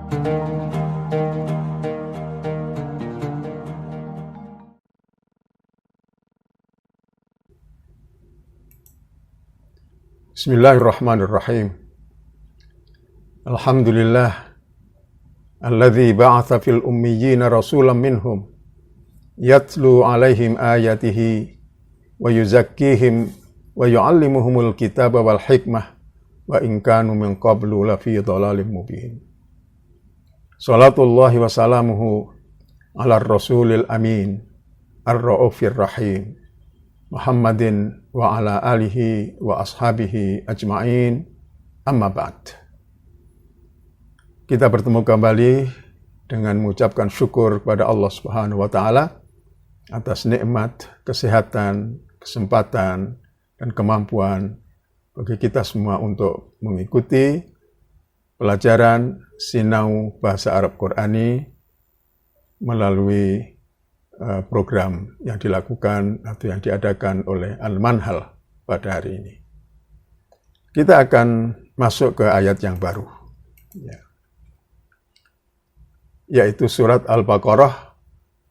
Bismillahirrahmanirrahim. Alhamdulillah alladzi ba'atsa fil ummiyina rasulan minhum yatlu 'alaihim ayatihi wa yuzakkihim wa yu'allimuhumul kitaba wal hikmah wa in kanu min qablu lafi dhalalin mubin. Shalatullahi wa salamuhu ala rasulil amin ar-raufir rahim Muhammadin wa ala alihi wa ashabihi ajma'in, amma ba'd. Kita bertemu kembali dengan mengucapkan syukur kepada Allah Subhanahu wa Ta'ala atas nikmat, kesehatan, kesempatan, dan kemampuan bagi kita semua untuk mengikuti pelajaran Sinau Bahasa Arab Qur'ani melalui program yang dilakukan atau yang diadakan oleh Al-Manhal pada hari ini. Kita akan masuk ke ayat yang baru, yaitu surat Al-Baqarah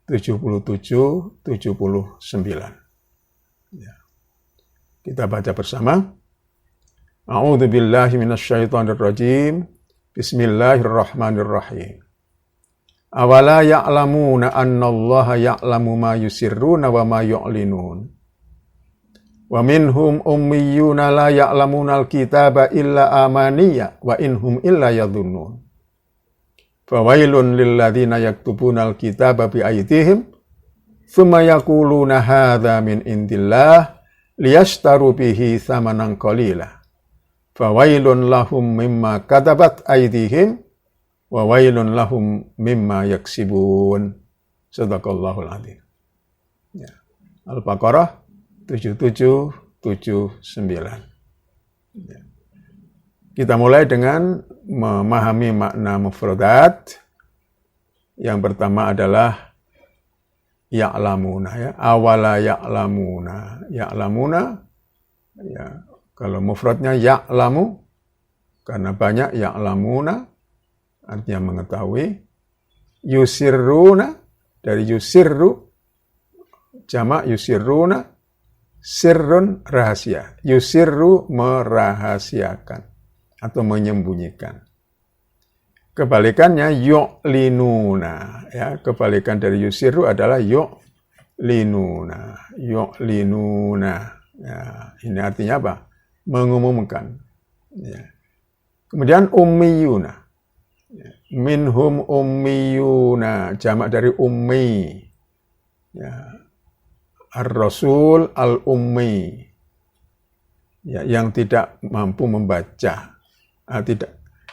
77-79. Kita baca bersama. A'udzu billahi minasyaitonir rajim. Bismillahirrahmanirrahim. Awala ya'lamuna annallaha ya'lamu ma yusirruna wa ma yu'linun. Wa minhum ummiyuna la ya'lamuna al-kitaba illa amaniya wa inhum illa yadhunnun. Fawailun lilladzina yaktubuna al-kitaba bi aydihim thumma yaquluna hadza min indillah liyashtaru bihi thamanan qalila. Fawailun lahum mimma katabat aydihim wa wailun lahum mimma yaksibun. Shadaqallahul adzim. Al-Baqarah 77-79. Kita mulai dengan memahami makna mufradat. Yang pertama adalah ya'lamuna, awala ya'lamuna. Ya'lamuna, kalau mufradnya ya'lamu, karena banyak ya'lamuna, artinya mengetahui. Yusirruna, dari yusirru, jamak yusirruna, sirrun rahasia. Yusirru merahasiakan atau menyembunyikan. Kebalikannya yu'linuna, kebalikan dari yusirru adalah yu'linuna. Yu'linuna. Ini artinya apa? Mengumumkan. Kemudian ummiyuna. Minhum ummiyuna, jamak dari ummi. Ar-Rasul al-ummi. Yang tidak mampu membaca. Tidak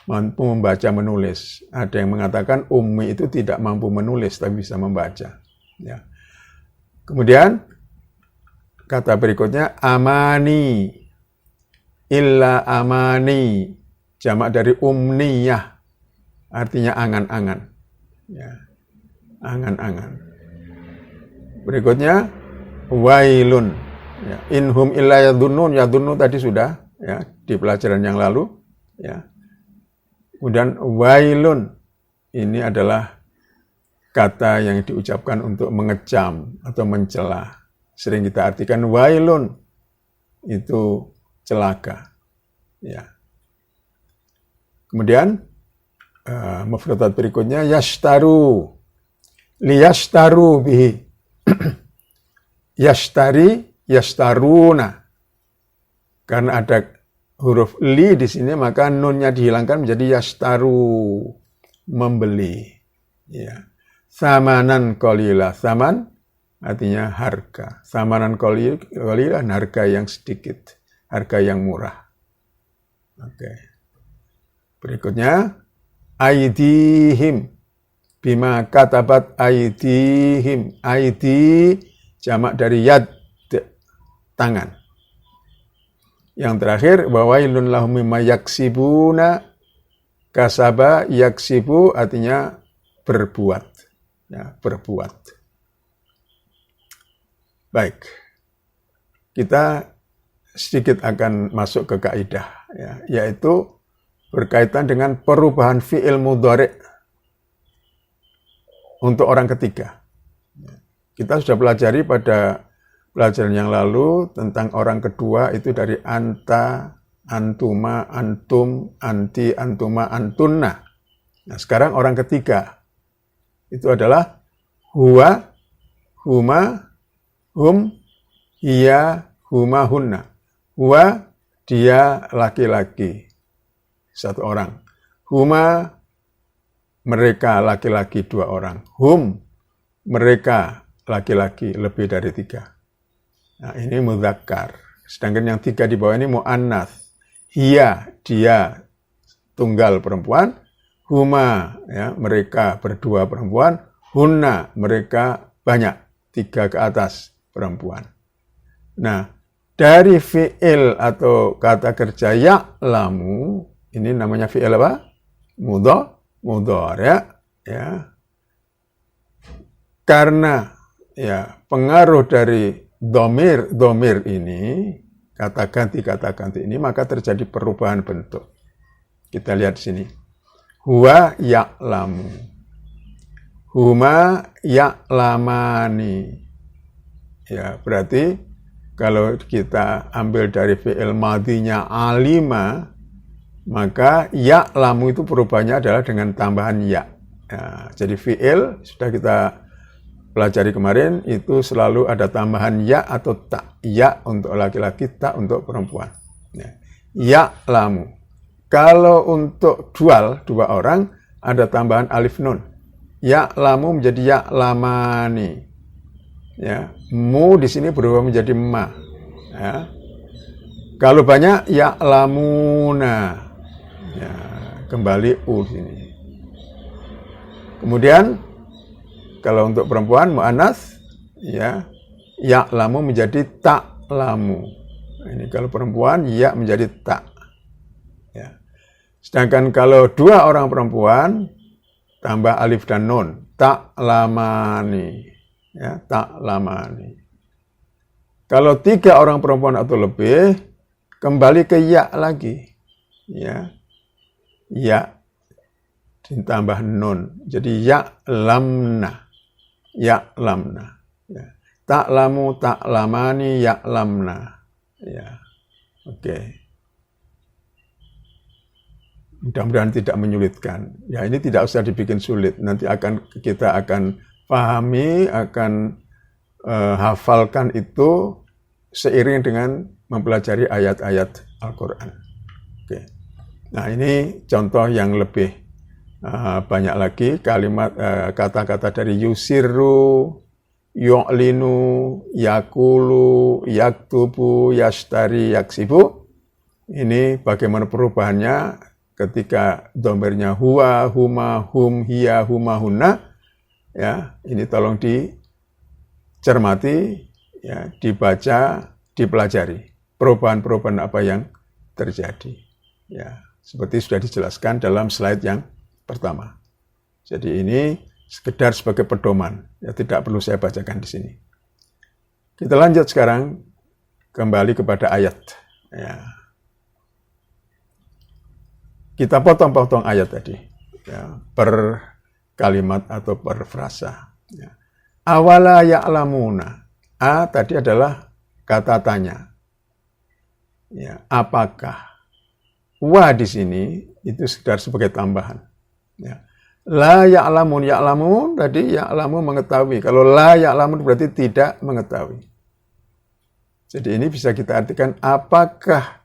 mampu membaca menulis. Ada yang mengatakan ummi itu tidak mampu menulis tapi bisa membaca. Kemudian kata berikutnya amani. Illa amani, jamak dari umniyah. Artinya angan-angan. Angan-angan. Berikutnya, wailun. Inhum illa yadhunnun. Yadhunnun tadi sudah, di pelajaran yang lalu. Kemudian, wailun. Ini adalah kata yang diucapkan untuk mengecam atau mencela. Sering kita artikan wailun. Itu celaka. Kemudian, mufradat berikutnya yashtaru, liyashtaru bihi. Yashtari, yashtaruna. Karena ada huruf li di sini, maka nunnya dihilangkan menjadi yashtaru, membeli. Samanan qalila, saman artinya harga. Samanan qalila, harga yang sedikit, harga yang murah. Berikutnya aidihim, bima katabat aidihim. Aidi jamak dari yad, tangan. Yang terakhir, wawailun lahum mimma yaksibuna. Kasaba yaksibu artinya berbuat. Berbuat. Baik. Kita sedikit akan masuk ke kaidah, yaitu berkaitan dengan perubahan fi'il mudhari'. untuk orang ketiga. Kita sudah pelajari pada pelajaran yang lalu tentang orang kedua itu dari anta, antuma, antum, anti, antuma, antunna. Nah, sekarang orang ketiga itu adalah huwa, huma, hum, hiya, huma, hunna. Huwa, dia laki-laki, satu orang. Huma, mereka laki-laki 2 orang. Hum, mereka laki-laki lebih dari 3. Nah, ini mudzakkar. Sedangkan yang 3 di bawah ini muannats. Hiya, dia tunggal perempuan. Huma, ya, mereka berdua perempuan. Hunna, mereka banyak, 3 ke atas perempuan. Nah, dari fi'il atau kata kerja ya'lamu, ini namanya fi'il apa? Mudhari', ya. Karena ya pengaruh dari domir ini, kata ganti ini, maka terjadi perubahan bentuk. Kita lihat di sini. Huwa ya'lamu. Huma ya'lamani. Ya, berarti kalau kita ambil dari fi'il madhinya alima, maka ya'lamu itu perubahannya adalah dengan tambahan ya. Ya, jadi fi'il sudah kita pelajari kemarin itu selalu ada tambahan ya atau tak. Ya untuk laki-laki, tak untuk perempuan. Ya'lamu. Kalau untuk dual, 2 orang, ada tambahan alif nun. Ya'lamu menjadi ya'lamani. Ya, mu di sini berubah menjadi ma. Ya. Kalau banyak ya'lamuna. Ya, kembali u sini. Kemudian kalau untuk perempuan muannats, ya, ya'lamu menjadi ta'lamu. Ini kalau perempuan ya menjadi ta. Ya. Sedangkan kalau 2 orang perempuan tambah alif dan nun, ta'lamani. Ya, ta'lamani. Kalau 3 orang perempuan atau lebih, kembali ke ya lagi. Ya. Ya ditambah nun. Jadi ya'lamna. Ya'lamna. Ya. Ta'lamu, ta'lamani, ya'lamna. Ya. Oke. Mudah-mudahan tidak menyulitkan. Ya, ini tidak usah dibikin sulit. Nanti kita akan pahami, akan hafalkan itu seiring dengan mempelajari ayat-ayat Al-Quran. Oke. Nah, ini contoh yang lebih banyak lagi kalimat kata-kata dari yusiru, yu'linu, yakulu, yaktubu, yashtari, yaksibu. Ini bagaimana perubahannya ketika domirnya huwa, huma, hum, hiya, huma, hunna. Ya, ini tolong dicermati, ya, dibaca, dipelajari. Perubahan-perubahan apa yang terjadi. Ya, seperti sudah dijelaskan dalam slide yang pertama. Jadi ini sekedar sebagai pedoman, ya tidak perlu saya bacakan di sini. Kita lanjut sekarang kembali kepada ayat. Ya. Kita potong-potong ayat tadi, ya, per kalimat atau per frasa. Ya. Awala ya'lamuna. A tadi adalah kata tanya. Ya, apakah? Wa di sini itu sekedar sebagai tambahan. Ya. La ya'lamun, ya'lamun tadi ya'lamu mengetahui. Kalau la ya'lamun berarti tidak mengetahui. Jadi ini bisa kita artikan apakah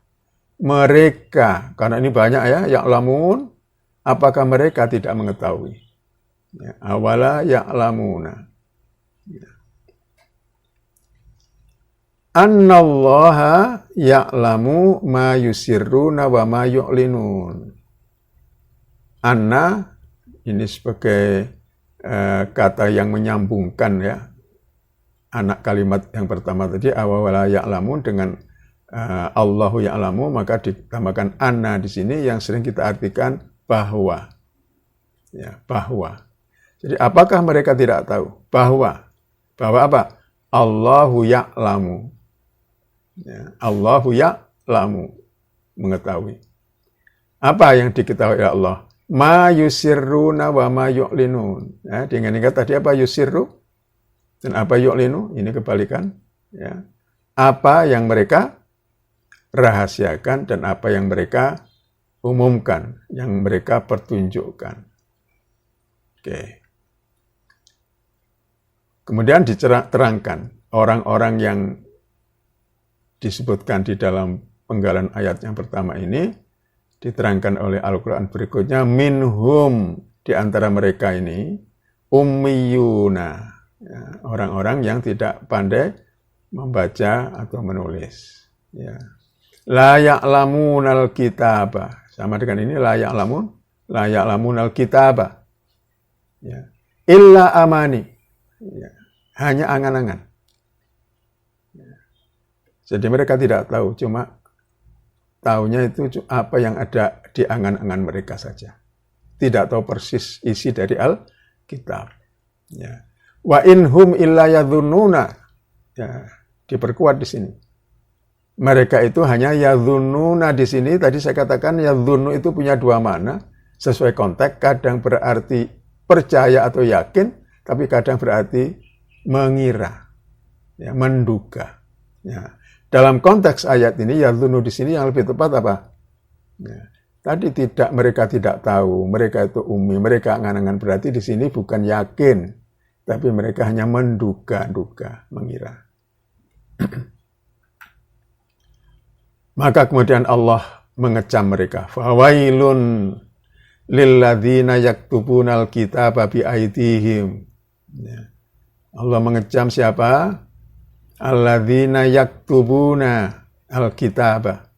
mereka, karena ini banyak ya, ya'lamun, apakah mereka tidak mengetahui? Ya, awala ya'lamuna. Ya. Annallaha ya'lamu ma yusirruna wa ma yu'linun. Anna ini sebagai kata yang menyambungkan ya. Anak kalimat yang pertama tadi awala ya'lamun dengan Allahu ya'lamu, maka ditambahkan anna di sini yang sering kita artikan bahwa. Ya, bahwa. Jadi apakah mereka tidak tahu? Bahwa apa? Allahu ya'lamu. Ya, Allahu ya'lamu, mengetahui. Apa yang diketahui oleh Allah? ma yusirruna wa ma yu'linun. Ya, dengan ingat tadi apa yusirru dan apa yu'linu, ini kebalikan. Ya. Apa yang mereka rahasiakan dan apa yang mereka umumkan, yang mereka pertunjukkan. Oke. Kemudian diterangkan orang-orang yang disebutkan di dalam penggalan ayat yang pertama ini, diterangkan oleh Al-Quran berikutnya, minhum, di antara mereka ini, ummiyuna, ya, orang-orang yang tidak pandai membaca atau menulis. Ya. La ya'lamunal kitaba, sama dengan ini, la ya'lamunal kitaba, ya. Illa amani, ya. Hanya angan-angan. Ya. Jadi mereka tidak tahu, cuma tahunya itu apa yang ada di angan-angan mereka saja. Tidak tahu persis isi dari Alkitab. Ya. Wa inhum illa yadhunnuna. Ya, diperkuat di sini. Mereka itu hanya yadhunnuna di sini. Tadi saya katakan yadhunnu itu punya dua makna sesuai konteks. Kadang berarti percaya atau yakin, tapi kadang berarti mengira, ya, menduga. Ya. Dalam konteks ayat ini, yadhunnu di sini yang lebih tepat apa? Ya. Tadi mereka tidak tahu, mereka itu ummi, mereka angan-angan, berarti di sini bukan yakin, tapi mereka hanya menduga-duga, mengira. Maka kemudian Allah mengecam mereka. Fawailun lilladzina yaktubunal kitaba bi aydihim. Ya. Allah mengecam siapa? Alladzina yaktubuna al-kitaba.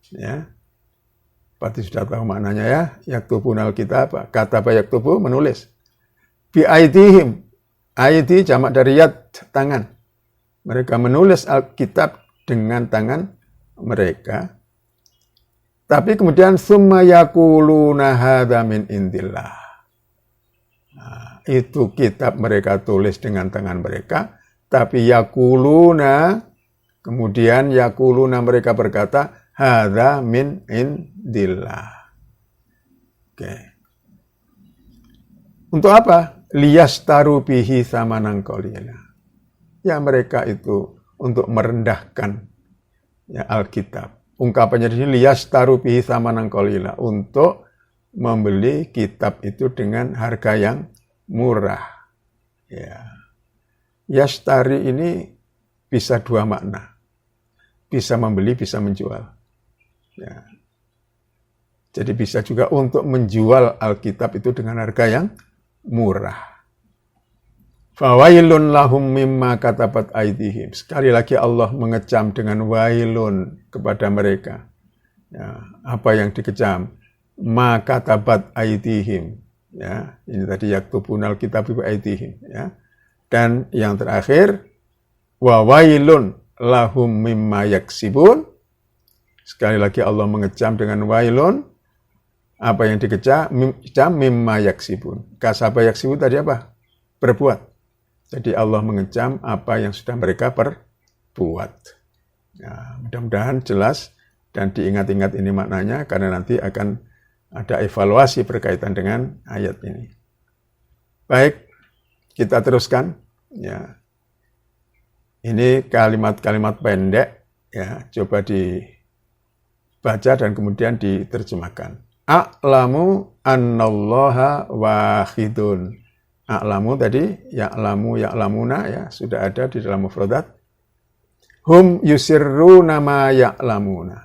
Ya. Berarti sudah tahu maknanya ya. Yaktubuna al-kitaba. Kataba yaktubu, menulis. Bi aydihim. Aidi jamak dari yad, tangan. Mereka menulis Alkitab dengan tangan mereka. Tapi kemudian summa yaquluna hadza min indillah. Nah, itu kitab mereka tulis dengan tangan mereka, tapi yaquluna, kemudian yaquluna mereka berkata hadza min indillah. Oke. Untuk apa? Liyastaru bihi samanan qalila. Ya, mereka itu untuk merendahkan ya Alkitab. Ungkapannya di sini liyastaru bihi samanan qalila, untuk membeli kitab itu dengan harga yang murah. Ya. Yastari ini bisa dua makna. Bisa membeli, bisa menjual. Ya. Jadi bisa juga untuk menjual Alkitab itu dengan harga yang murah. Fawailun lahum mimma katabat aydihim. Sekali lagi Allah mengecam dengan wailun kepada mereka. Ya, apa yang dikecam? Ma katabat aydihim. Ya, ini tadi yaktubunal kitab bi aydihim. Ya. Dan yang terakhir, wa wailun lahum mimma yaksibun. Sekali lagi Allah mengecam dengan wailun. Apa yang dikecam? Mimma yaksibun. Kasaba yaksibun tadi apa? Berbuat. Jadi Allah mengecam apa yang sudah mereka perbuat. Ya, mudah-mudahan jelas dan diingat-ingat ini maknanya, karena nanti akan ada evaluasi berkaitan dengan ayat ini. Baik, kita teruskan. Ya. Ini kalimat-kalimat pendek, ya, coba dibaca dan kemudian diterjemahkan. A'lamu annallaha wahidun. A'lamu tadi, ya'lamuna, ya, sudah ada di dalam mufradat. Hum yusirruna ma ya'lamuna.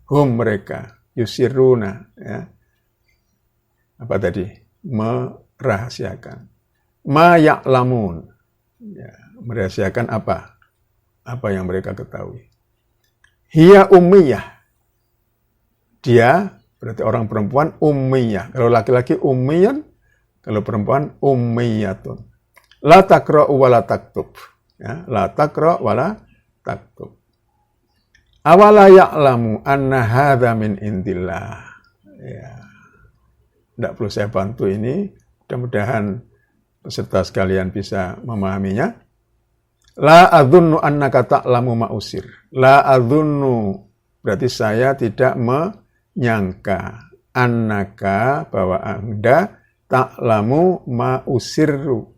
Hum mereka, yusirruna, ya. Apa tadi? Merahasiakan. Ma ya'lamun. Ya, merahasiakan apa? Apa yang mereka ketahui. Hiya ummiyah. Dia berarti orang perempuan ummiyah. Kalau laki-laki ummiyan, kalau perempuan ummiyatun. La taqra'u wa la taktub. Ya, la taqra' wa la taktub. Awala ya'lamu anna hadza min indillah. Ya. Tidak perlu saya bantu ini. Mudah-mudahan peserta sekalian bisa memahaminya. La adzunnu annaka ta'lamu ma usir. La adzunnu berarti saya tidak menyangka annaka, bahwa Anda ta'lamu ma usirru.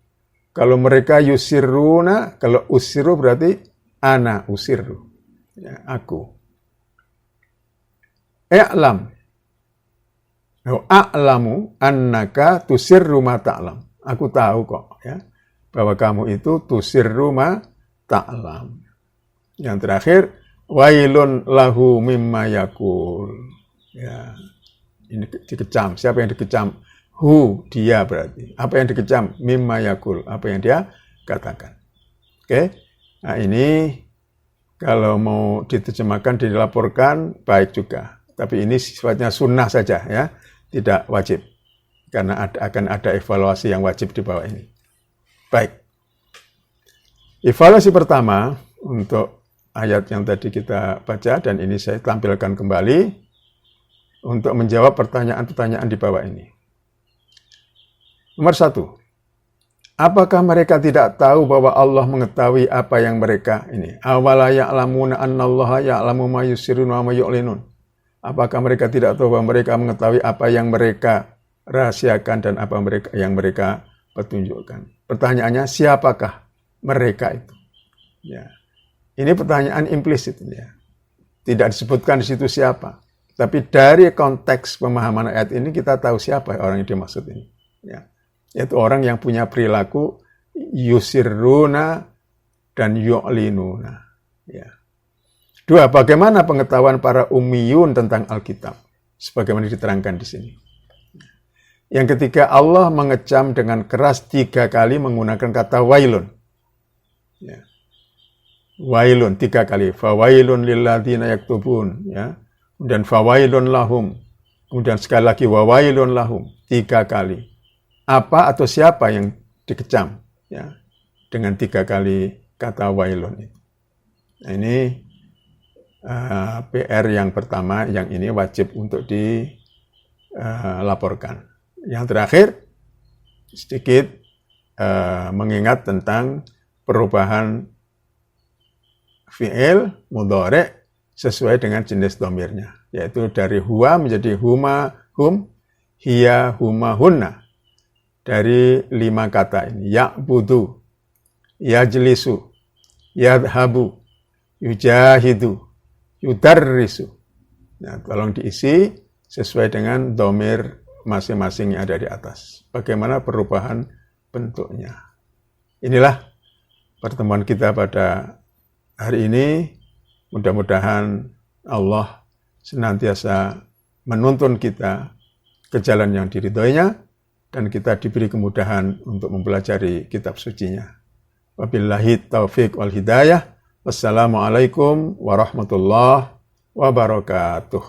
Kalau mereka yusirruna, kalau usirru berarti ana usirru. Ya, aku. I'lam. A'lamu annaka tusirru ma ta'lam. Aku tahu kok ya, bahwa kamu itu tusirru ma ta'lam. Yang terakhir, wailun lahu mimma yakul. Ya, ini dikecam. Siapa yang dikecam? Hu, dia berarti. Apa yang dikecam? Mimma yakul. Apa yang dia katakan. Oke. Nah ini kalau mau diterjemahkan, dilaporkan, baik juga. Tapi ini sifatnya sunnah saja ya. Tidak wajib. Karena akan ada evaluasi yang wajib di bawah ini. Baik. Evaluasi pertama untuk ayat yang tadi kita baca, dan ini saya tampilkan kembali untuk menjawab pertanyaan-pertanyaan di bawah ini. Nomor 1, apakah mereka tidak tahu bahwa Allah mengetahui apa yang mereka ini? Awala ya'lamuna annallaha ya'lamu ma yusirrun wa ma yu'linun. Apakah mereka tidak tahu bahwa mereka mengetahui apa yang mereka rahasiakan dan apa yang mereka pertunjukkan? Pertanyaannya, siapakah mereka itu? Ya. Ini pertanyaan implisit ya. Tidak disebutkan di situ siapa. Tapi dari konteks pemahaman ayat ini kita tahu siapa orang yang dimaksud ini. Ya. Yaitu orang yang punya perilaku yusirruna dan yu'linuna. Ya. 2, bagaimana pengetahuan para ummiyun tentang Alkitab? Sebagaimana diterangkan di sini. Yang ketiga, Allah mengecam dengan keras 3 kali menggunakan kata wailun. Ya. Wailun 3 kali. Fawailun lilladzina yaktubun. Ya. Kemudian fawailun lahum. Kemudian sekali lagi wawailun lahum. 3 kali. Apa atau siapa yang dikecam ya dengan 3 kali kata wailun itu. Nah, ini PR yang pertama, yang ini wajib untuk dilaporkan. Yang terakhir, sedikit mengingat tentang perubahan fi'il mudhari' sesuai dengan jenis dhamirnya, yaitu dari huwa menjadi huma, hum, hiya, huma, hunna. Dari 5 kata ini, ya'budu, yajlisu, yadhabu, yujahidu, yudarrisu. Nah, tolong diisi sesuai dengan dhamir masing-masing yang ada di atas. Bagaimana perubahan bentuknya. Inilah pertemuan kita pada hari ini. Mudah-mudahan Allah senantiasa menuntun kita ke jalan yang diridhoinya, dan kita diberi kemudahan untuk mempelajari kitab sucinya. Wabillahi taufiq wal hidayah. Wassalamualaikum warahmatullahi wabarakatuh.